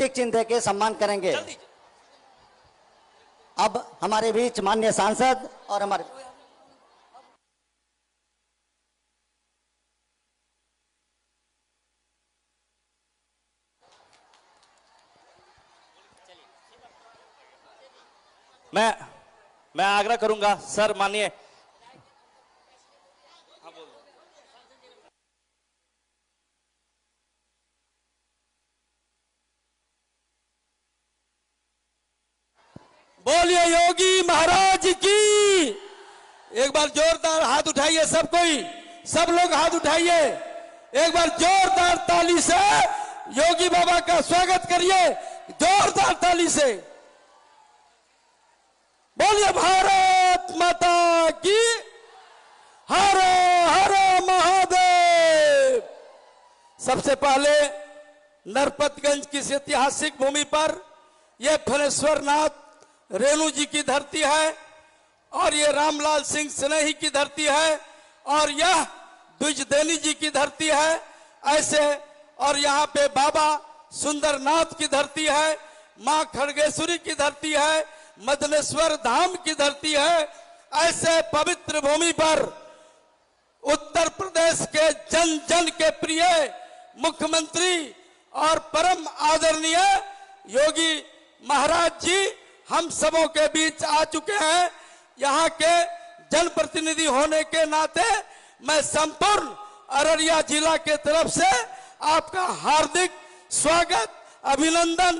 प्रतीक चिन्ह देके सम्मान करेंगे। अब हमारे बीच माननीय सांसद और हमारे मैं आग्रह करूंगा सर, मानिए। बोलिए योगी महाराज की। एक बार जोरदार हाथ उठाइए सब कोई, सब लोग हाथ उठाइए। एक बार जोरदार ताली से योगी बाबा का स्वागत करिए, जोरदार ताली से। बोलिए भारत माता की, हर हर महादेव। सबसे पहले नरपतगंज की इस ऐतिहासिक भूमि पर यह फणेश्वर नाथ रेणु जी की धरती है और ये रामलाल सिंह स्नेही की धरती है और यह द्विजदेनी जी की धरती है। ऐसे और यहाँ पे बाबा सुंदरनाथ की धरती है, माँ खड़गेश्वरी की धरती है, मदनेश्वर धाम की धरती है। ऐसे पवित्र भूमि पर उत्तर प्रदेश के जन जन के प्रिय मुख्यमंत्री और परम आदरणीय योगी महाराज जी हम सबों के बीच आ चुके हैं। यहाँ के जनप्रतिनिधि होने के नाते मैं संपूर्ण अररिया जिला के तरफ से आपका हार्दिक स्वागत, अभिनंदन,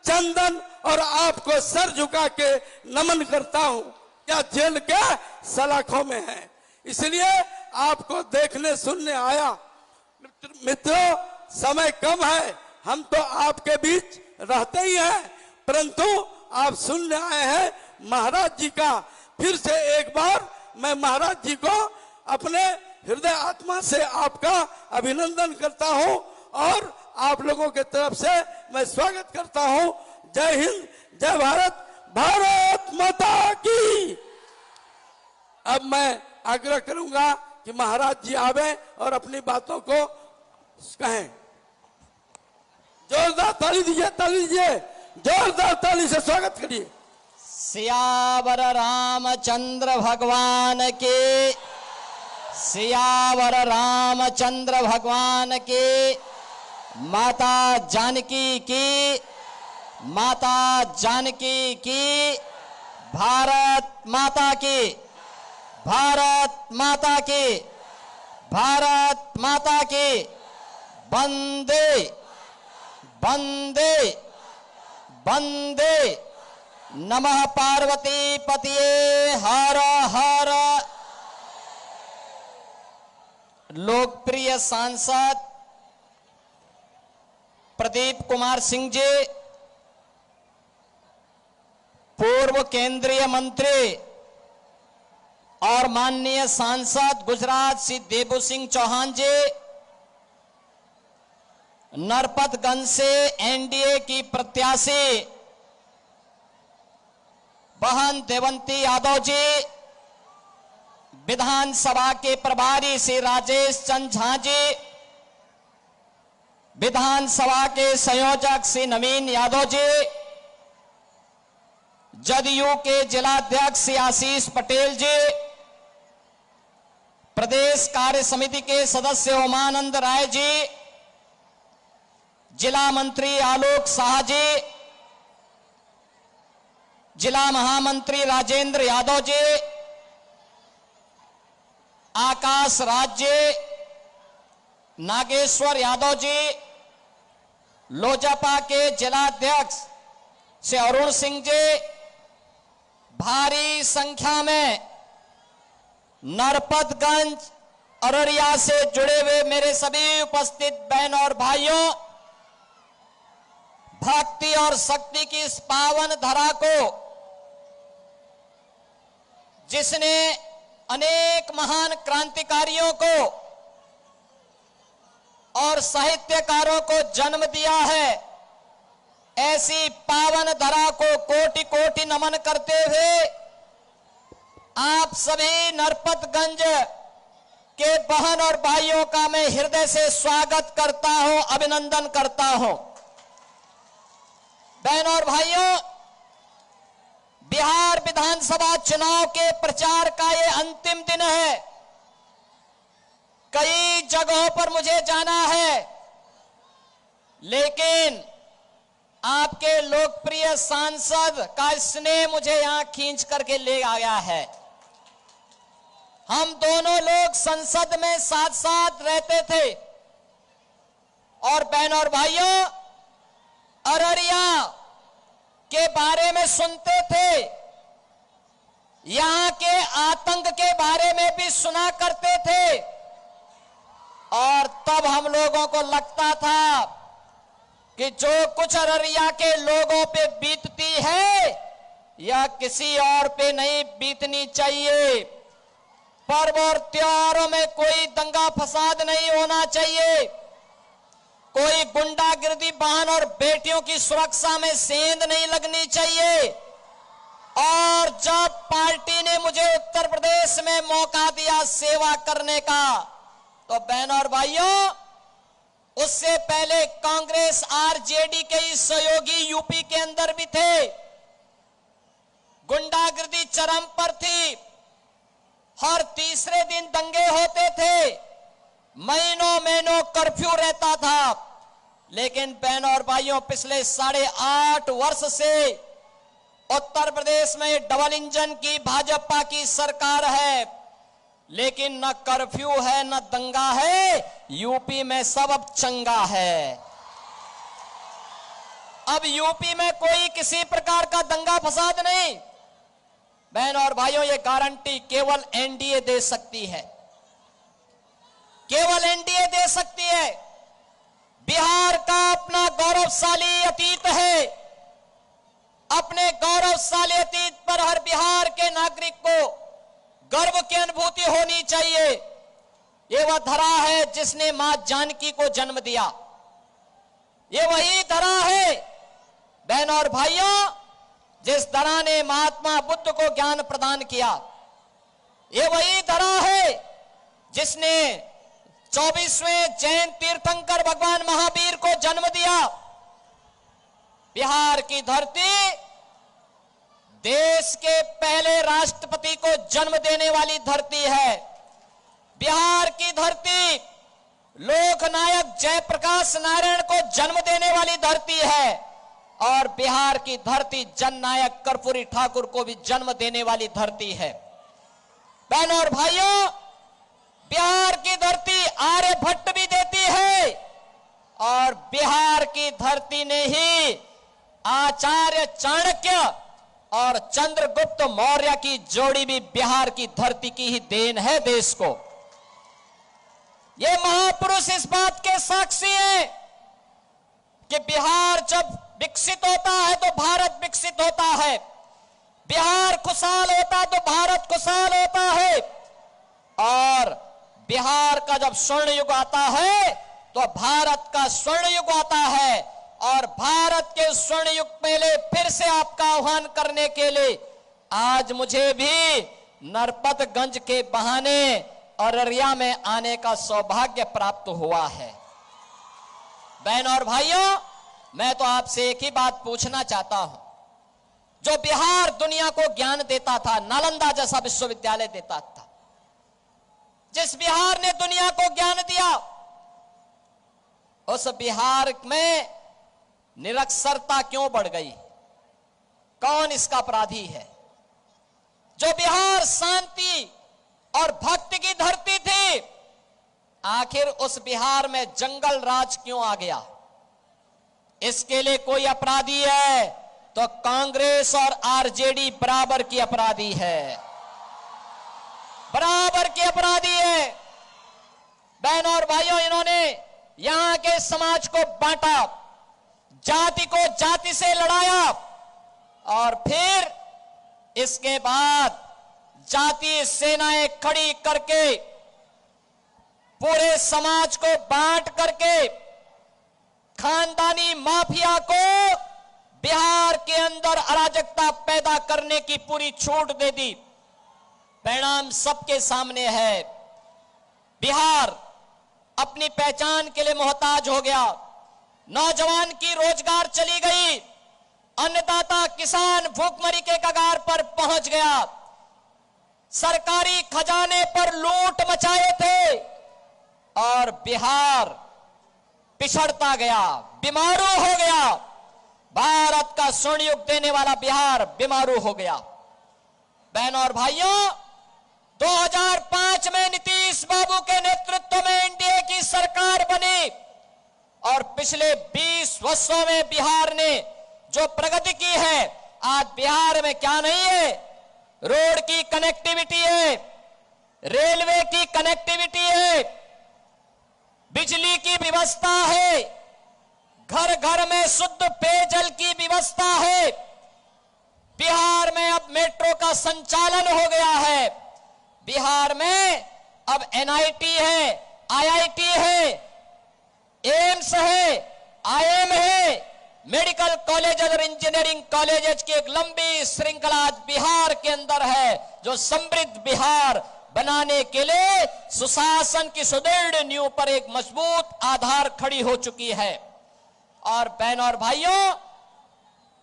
चंदन और आपको सर झुका के नमन करता हूँ। यह जेल के सलाखों में है, इसलिए आपको देखने सुनने आया। मित्रों, समय कम है, हम तो आपके बीच रहते ही हैं, परंतु आप सुनने आए हैं महाराज जी का। फिर से एक बार मैं महाराज जी को अपने हृदय आत्मा से आपका अभिनंदन करता हूं और आप लोगों के तरफ से मैं स्वागत करता हूं। जय हिंद, जय भारत, भारत माता की। अब मैं आग्रह करूंगा कि महाराज जी आवे और अपनी बातों को कहें। जोरदार ताली दीजिए, ताली दीजिए, जोरदार ताली से स्वागत करिए। सियावर रामचंद्र भगवान के, सियावर रामचंद्र भगवान के। माता जानकी की, माता जानकी की। भारत माता की, भारत माता की, भारत माता की। वंदे वंदे वंदे। नमः पार्वती पतिये हर हर। लोकप्रिय सांसद प्रदीप कुमार सिंह जी, पूर्व केंद्रीय मंत्री और माननीय सांसद गुजरात श्री देबू सिंह चौहान जी, नरपतगंज से एनडीए की प्रत्याशी बहन देवंती यादव जी, विधानसभा के प्रभारी श्री राजेश चंद झा जी, विधानसभा के संयोजक श्री नवीन यादव जी, जदयू के जिलाध्यक्ष श्री आशीष पटेल जी, प्रदेश कार्य समिति के सदस्य उमानंद राय जी, जिला मंत्री आलोक शाह जी, जिला महामंत्री राजेंद्र यादव जी, आकाश राज जी, नागेश्वर यादव जी, लोजपा के जिलाध्यक्ष श्री अरुण सिंह जी, भारी संख्या में नरपतगंज अररिया से जुड़े हुए मेरे सभी उपस्थित बहन और भाइयों, भक्ति और शक्ति की इस पावन धरा को जिसने अनेक महान क्रांतिकारियों को और साहित्यकारों को जन्म दिया है, ऐसी पावन धरा को कोटि कोटि नमन करते हुए आप सभी नरपतगंज के बहन और भाइयों का मैं हृदय से स्वागत करता हूं, अभिनंदन करता हूं। बहनों और भाइयों, बिहार विधानसभा चुनाव के प्रचार का ये अंतिम दिन है। कई जगहों पर मुझे जाना है, लेकिन आपके लोकप्रिय सांसद का स्नेह मुझे यहां खींच करके ले आया है। हम दोनों लोग संसद में साथ साथ रहते थे और बहनों और भाइयों, अररिया के बारे में सुनते थे, यहां के आतंक के बारे में भी सुना करते थे, और तब हम लोगों को लगता था कि जो कुछ अररिया के लोगों पे बीतती है यह किसी और पे नहीं बीतनी चाहिए। पर्व और त्योहारों में कोई दंगा फसाद नहीं होना चाहिए, कोई गुंडागिर्दी बहन और बेटियों की सुरक्षा में सेंध नहीं लगनी चाहिए। और जब पार्टी ने मुझे उत्तर प्रदेश में मौका दिया सेवा करने का, तो बहनों और भाइयों, उससे पहले कांग्रेस आरजेडी के ही सहयोगी यूपी के अंदर भी थे। गुंडागिर्दी चरम पर थी, हर तीसरे दिन दंगे होते थे, महीनों महीनों कर्फ्यू रहता था। लेकिन बहनों और भाइयों, पिछले 8.5 वर्ष से उत्तर प्रदेश में डबल इंजन की भाजपा की सरकार है, लेकिन न कर्फ्यू है न दंगा है। यूपी में सब अब चंगा है। अब यूपी में कोई किसी प्रकार का दंगा फसाद नहीं। बहनों और भाइयों, ये गारंटी केवल एनडीए दे सकती है, केवल एनडीए दे सकती है। बिहार का अपना गौरवशाली अतीत है। अपने गौरवशाली अतीत पर हर बिहार के नागरिक को गर्व की अनुभूति होनी चाहिए। ये वह धरा है जिसने मां जानकी को जन्म दिया। ये वही धरा है बहनों और भाइयों, जिस धरा ने महात्मा बुद्ध को ज्ञान प्रदान किया। ये वही धरा है जिसने 24वें जैन तीर्थंकर भगवान महावीर को जन्म दिया। बिहार की धरती देश के पहले राष्ट्रपति को जन्म देने वाली धरती है। बिहार की धरती लोकनायक जयप्रकाश नारायण को जन्म देने वाली धरती है, और बिहार की धरती जननायक कर्पूरी ठाकुर को भी जन्म देने वाली धरती है। बहनों और भाइयों, बिहार की धरती आर्यभट्ट भी देती है, और बिहार की धरती ने ही आचार्य चाणक्य और चंद्रगुप्त मौर्य की जोड़ी भी बिहार की धरती की ही देन है देश को। ये महापुरुष इस बात के साक्षी हैं कि बिहार जब विकसित होता है तो भारत विकसित होता है, बिहार खुशहाल होता है तो भारत खुशहाल होता है, और बिहार का जब स्वर्ण युग आता है तो भारत का स्वर्ण युग आता है। और भारत के स्वर्ण युग पहले फिर से आपका आह्वान करने के लिए आज मुझे भी नरपतगंज के बहाने अररिया में आने का सौभाग्य प्राप्त हुआ है। बहनों और भाइयों, मैं तो आपसे एक ही बात पूछना चाहता हूं। जो बिहार दुनिया को ज्ञान देता था, नालंदा जैसा विश्वविद्यालय देता था, जिस बिहार ने दुनिया को ज्ञान दिया, उस बिहार में निरक्षरता क्यों बढ़ गई? कौन इसका अपराधी है? जो बिहार शांति और भक्ति की धरती थी, आखिर उस बिहार में जंगल राज क्यों आ गया? इसके लिए कोई अपराधी है तो कांग्रेस और आरजेडी बराबर की अपराधी है, बराबर की अपराधी है। बहनों और भाइयों, इन्होंने यहां के समाज को बांटा, जाति को जाति से लड़ाया, और फिर इसके बाद जातीय सेनाएं खड़ी करके पूरे समाज को बांट करके खानदानी माफिया को बिहार के अंदर अराजकता पैदा करने की पूरी छूट दे दी। परिणाम सबके सामने है। बिहार अपनी पहचान के लिए मोहताज हो गया। नौजवान की रोजगार चली गई, अन्नदाता किसान भूखमरी के कगार पर पहुंच गया। सरकारी खजाने पर लूट मचाए थे और बिहार पिछड़ता गया, बीमारू हो गया। भारत का स्वर्ण युग देने वाला बिहार बीमारू हो गया। बहनों और भाइयों, 2005 में नीतीश बाबू के नेतृत्व में एनडीए की सरकार बनी और पिछले 20 वर्षों में बिहार ने जो प्रगति की है, आज बिहार में क्या नहीं है? रोड की कनेक्टिविटी है, रेलवे की कनेक्टिविटी है, बिजली की व्यवस्था है, घर घर में शुद्ध पेयजल की व्यवस्था है। बिहार में अब मेट्रो का संचालन हो गया है। बिहार में अब एनआईटी है, आईआईटी है, एम्स है, आईएम है, मेडिकल कॉलेज और इंजीनियरिंग कॉलेजेस की एक लंबी श्रृंखला आज बिहार के अंदर है, जो समृद्ध बिहार बनाने के लिए सुशासन की सुदृढ़ नींव पर एक मजबूत आधार खड़ी हो चुकी है। और बहनों और भाइयों,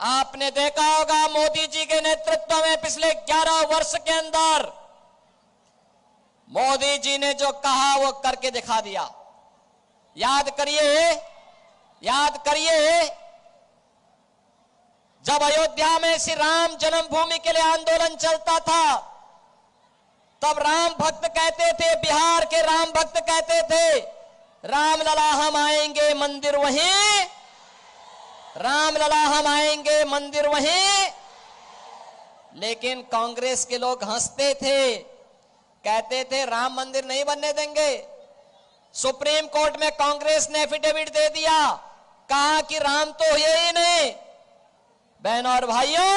आपने देखा होगा मोदी जी के नेतृत्व में पिछले 11 वर्ष के अंदर मोदी जी ने जो कहा वो करके दिखा दिया। याद करिए जब अयोध्या में श्री राम जन्मभूमि के लिए आंदोलन चलता था, तब राम भक्त कहते थे, बिहार के राम भक्त कहते थे, रामलला हम आएंगे मंदिर वहीं, रामलला हम आएंगे मंदिर वहीं। लेकिन कांग्रेस के लोग हंसते थे, कहते थे राम मंदिर नहीं बनने देंगे। सुप्रीम कोर्ट में कांग्रेस ने एफिडेविट दे दिया, कहा कि राम तो हुए ही नहीं। बहनों और भाइयों,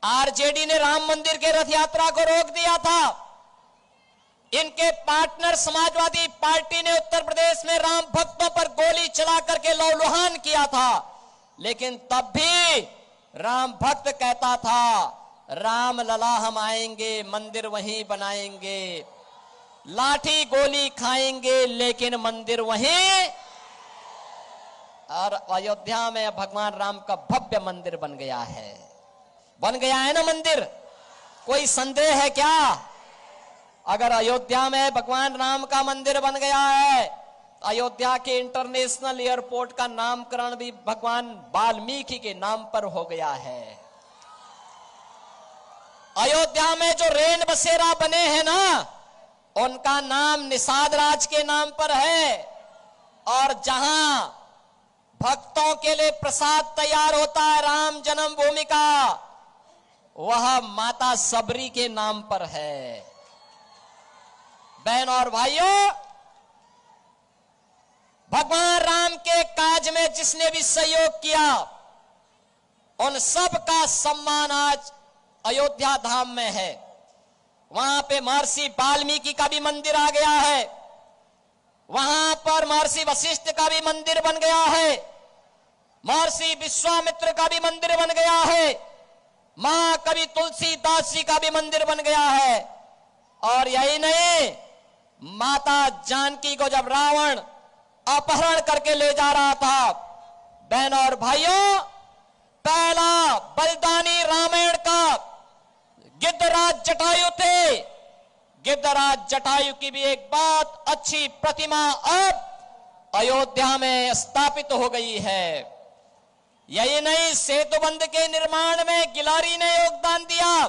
आरजेडी ने राम मंदिर के रथ यात्रा को रोक दिया था। इनके पार्टनर समाजवादी पार्टी ने उत्तर प्रदेश में राम भक्तों पर गोली चला करके लौलुहान किया था, लेकिन तब भी राम भक्त कहता था, राम लला हम आएंगे मंदिर वहीं बनाएंगे, लाठी गोली खाएंगे लेकिन मंदिर वहीं। और अयोध्या में भगवान राम का भव्य मंदिर बन गया है ना मंदिर। कोई संदेह है क्या? अगर अयोध्या में भगवान राम का मंदिर बन गया है, अयोध्या के इंटरनेशनल एयरपोर्ट का नामकरण भी भगवान वाल्मीकि के नाम पर हो गया है। अयोध्या में जो रेन बसेरा बने हैं ना, उनका नाम निषाद राज के नाम पर है। और जहां भक्तों के लिए प्रसाद तैयार होता है राम जन्मभूमि का, वह माता सबरी के नाम पर है। बहनों और भाइयों, भगवान राम के काज में जिसने भी सहयोग किया, उन सब का सम्मान आज अयोध्या धाम में है। वहां पे महर्षि वाल्मीकि का भी मंदिर आ गया है, वहां पर महर्षि वशिष्ठ का भी मंदिर बन गया है, महर्षि विश्वामित्र का भी मंदिर बन गया है, महाकवि तुलसीदास जी का भी मंदिर बन गया है। और यही नहीं, माता जानकी को जब रावण अपहरण करके ले जा रहा था, बहनों और भाइयों, पहला बलिदानी रामायण का गिद्धराज जटायु थे। गिद्धराज जटायु की भी एक बहुत अच्छी प्रतिमा अब अयोध्या में स्थापित हो गई है। यही नहीं, सेतुबंध के निर्माण में गिलहरी ने योगदान दिया,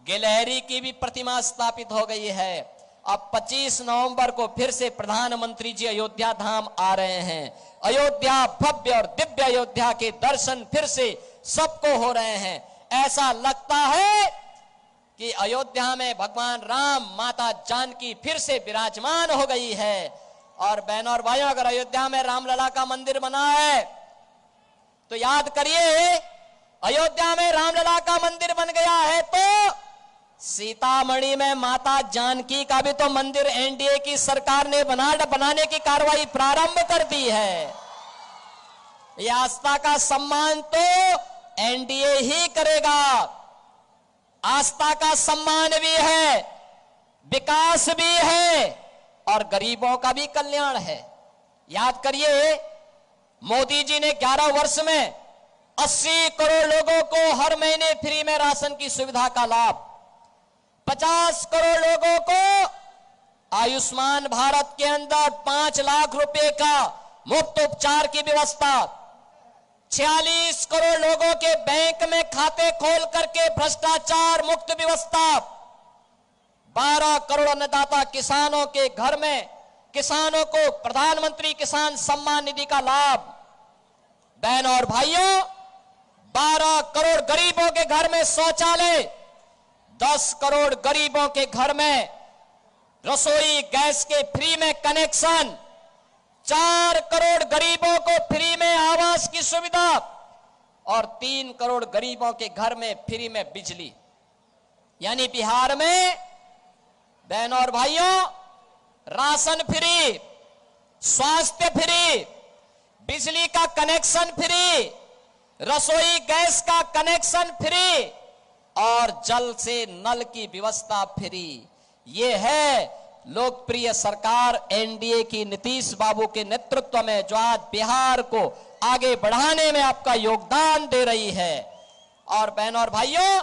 गिलहरी की भी प्रतिमा स्थापित हो गई है। अब 25 नवंबर को फिर से प्रधानमंत्री जी अयोध्या धाम आ रहे हैं। अयोध्या भव्य और दिव्य अयोध्या के दर्शन फिर से सबको हो रहे हैं। ऐसा लगता है कि अयोध्या में भगवान राम, माता जानकी फिर से विराजमान हो गई है। और बहनों और भाइयों, अगर अयोध्या में रामलला का मंदिर बना है तो याद करिए, अयोध्या में रामलला का मंदिर बन गया है तो सीतामढ़ी में माता जानकी का भी तो मंदिर एनडीए की सरकार ने बनाने की कार्रवाई प्रारंभ कर दी है। यह आस्था का सम्मान तो एनडीए ही करेगा। आस्था का सम्मान भी है, विकास भी है और गरीबों का भी कल्याण है। याद करिए, मोदी जी ने 11 वर्ष में 80 करोड़ लोगों को हर महीने फ्री में राशन की सुविधा का लाभ, 50 करोड़ लोगों को आयुष्मान भारत के अंदर 5 लाख रुपए का मुफ्त उपचार की व्यवस्था, 46 करोड़ लोगों के बैंक में खाते खोल करके भ्रष्टाचार मुक्त व्यवस्था, 12 करोड़ अन्नदाता किसानों के घर में किसानों को प्रधानमंत्री किसान सम्मान निधि का लाभ। बहनों और भाइयों, 12 करोड़ गरीबों के घर में शौचालय, 10 करोड़ गरीबों के घर में रसोई गैस के फ्री में कनेक्शन, 4 करोड़ गरीबों को फ्री में आवास की सुविधा और 3 करोड़ गरीबों के घर में फ्री में बिजली। यानी बिहार में बहनों और भाइयों, राशन फ्री, स्वास्थ्य फ्री, बिजली का कनेक्शन फ्री, रसोई गैस का कनेक्शन फ्री और जल से नल की व्यवस्था फ्री। ये है लोकप्रिय सरकार एनडीए की नीतीश बाबू के नेतृत्व में, जो आज बिहार को आगे बढ़ाने में आपका योगदान दे रही है। और बहनों और भाइयों,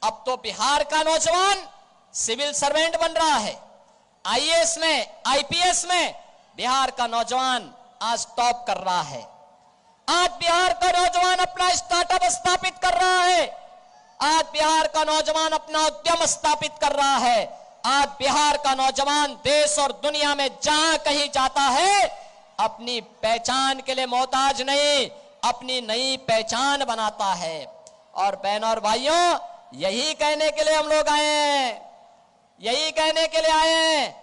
अब तो बिहार का नौजवान सिविल सर्वेंट बन रहा है, आईएएस में, आईपीएस में बिहार का नौजवान आज टॉप कर रहा है। आज बिहार का नौजवान अपना स्टार्टअप स्थापित कर रहा है, आज बिहार का नौजवान अपना उद्यम स्थापित कर रहा है। आज बिहार का नौजवान देश और दुनिया में जहां कहीं जाता है, अपनी पहचान के लिए मोहताज नहीं, अपनी नई पहचान बनाता है। और बहनों और भाइयों, यही कहने के लिए हम लोग आए हैं, यही कहने के लिए आए हैं,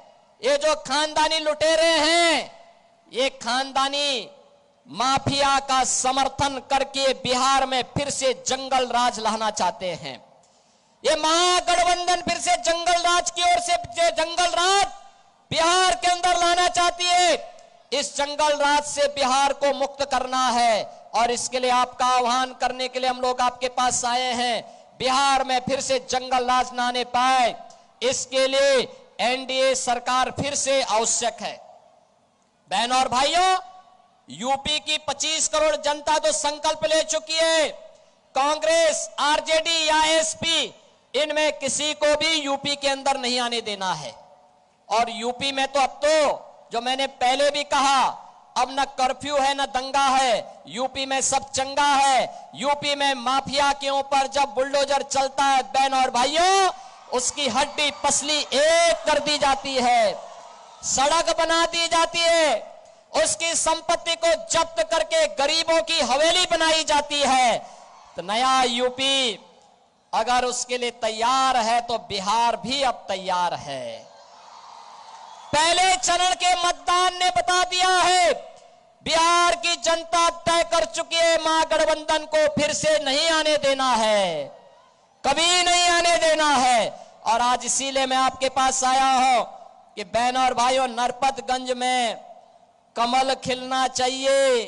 ये जो खानदानी लुटेरे हैं, ये खानदानी माफिया का समर्थन करके बिहार में फिर से जंगल राज लाना चाहते हैं। ये महागठबंधन फिर से जंगल राज की ओर से जंगल राज बिहार के अंदर लाना चाहती है। इस जंगल राज से बिहार को मुक्त करना है और इसके लिए आपका आह्वान करने के लिए हम लोग आपके पास आए हैं। बिहार में फिर से जंगल राज ना आने पाए, इसके लिए एनडीए सरकार फिर से आवश्यक है। बहनों और भाइयों, यूपी की 25 करोड़ जनता तो संकल्प ले चुकी है। कांग्रेस, आरजेडी या एसपी, इनमें किसी को भी यूपी के अंदर नहीं आने देना है। और यूपी में तो अब तो, जो मैंने पहले भी कहा, अब न कर्फ्यू है न दंगा है, यूपी में सब चंगा है। यूपी में माफिया के ऊपर जब बुलडोजर चलता है बहनों और भाइयों, उसकी हड्डी पसली एक कर दी जाती है, सड़क बना दी जाती है, उसकी संपत्ति को जब्त करके गरीबों की हवेली बनाई जाती है। तो नया यूपी अगर उसके लिए तैयार है तो बिहार भी अब तैयार है। पहले चरण के मतदान ने बता दिया है, बिहार की जनता तय कर चुकी है, महागठबंधन को फिर से नहीं आने देना है, कभी नहीं आने देना है। और आज इसीलिए मैं आपके पास आया हूं कि बहनों और भाइयों, नरपतगंज में कमल खिलना चाहिए।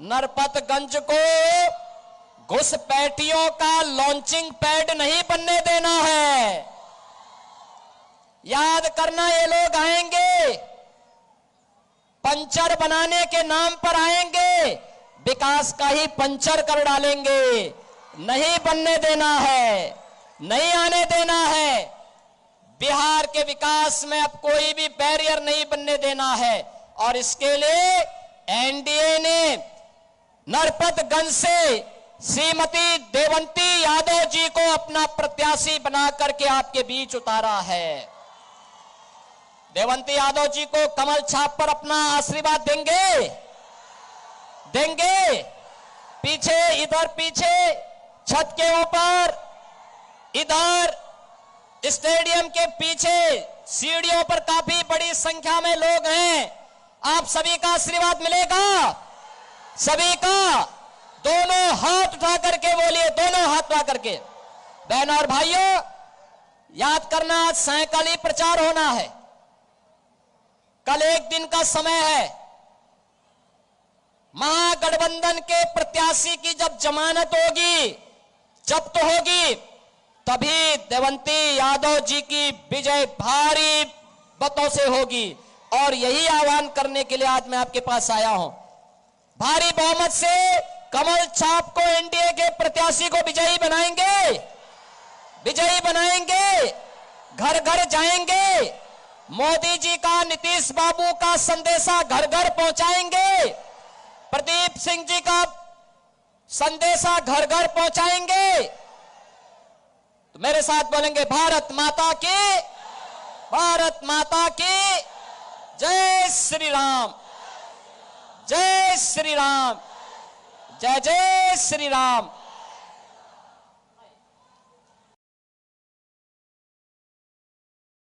नरपतगंज को घुसपैठियों का लॉन्चिंग पैड नहीं बनने देना है। याद करना, ये लोग आएंगे, पंचर बनाने के नाम पर आएंगे, विकास का ही पंचर कर डालेंगे। नहीं बनने देना है, नहीं आने देना है। बिहार के विकास में अब कोई भी बैरियर नहीं बनने देना है। और इसके लिए एनडीए ने नरपतगंज से श्रीमती देवंती यादव जी को अपना प्रत्याशी बना करके आपके बीच उतारा है। देवंती यादव जी को कमल छाप पर अपना आशीर्वाद देंगे, देंगे। पीछे, इधर पीछे छत के ऊपर, इधर स्टेडियम के पीछे सीढ़ियों पर काफी बड़ी संख्या में लोग हैं। आप सभी का आशीर्वाद मिलेगा, सभी का। दोनों हाथ उठा करके बोलिए, दोनों हाथ उठा करके। बहनों और भाइयों, याद करना, आज सायंकालीन प्रचार होना है, कल एक दिन का समय है। महागठबंधन के प्रत्याशी की जब जमानत होगी, जब्त होगी, तभी देवंती यादव जी की विजय भारी मतों से होगी। और यही आह्वान करने के लिए आज मैं आपके पास आया हूं। भारी बहुमत से कमल छाप को एनडीए के प्रत्याशी को विजयी बनाएंगे, विजयी बनाएंगे, घर घर जाएंगे, मोदी जी का, नीतीश बाबू का संदेशा घर घर पहुंचाएंगे, प्रदीप सिंह जी का संदेशा घर घर पहुंचाएंगे। तो मेरे साथ बोलेंगे भारत माता की, भारत माता की जय श्री राम, जय श्री राम, जय जय श्री राम।